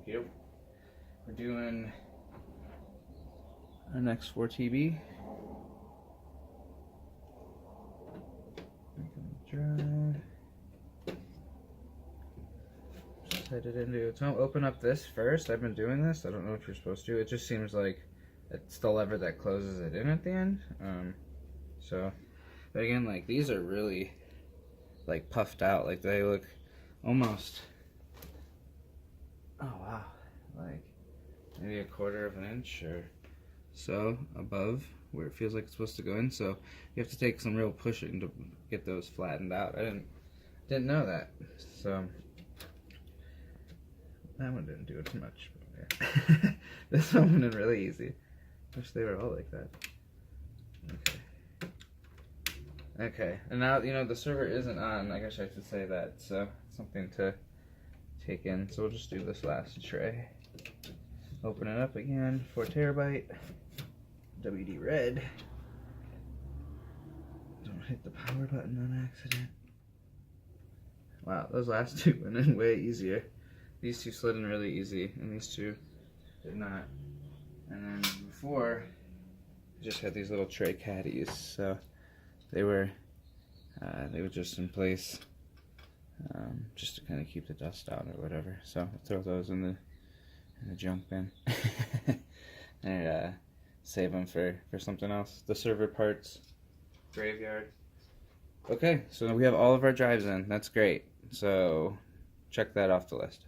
Yep. We're doing an X4 TB. Drive. Just head it into. So open up this first. I've been doing this. I don't know if you're supposed to. It just seems like it's the lever that closes it in at the end. But again, like these are really like puffed out. Like they look almost. Oh wow, like maybe a quarter of an inch or so above where it feels like it's supposed to go in. So you have to take some real pushing to get those flattened out. I didn't know that. So that one didn't do it much. Yeah. This one went in really easy. Wish they were all like that. Okay. Okay, and now you know the server isn't on. I guess I should say that. So something to take in. So we'll just do this last tray. Open it up again. 4 terabyte. WD red. Don't hit the power button on accident. Wow, those last two went in way easier. These two slid in really easy, and these two did not. And then before, I just had these little tray caddies, so they were just in place, just to kind of keep the dust out or whatever. So I'll throw those in the junk bin and save them for something else. The server parts graveyard. Okay, so we have all of our drives in. That's great. So check that off the list.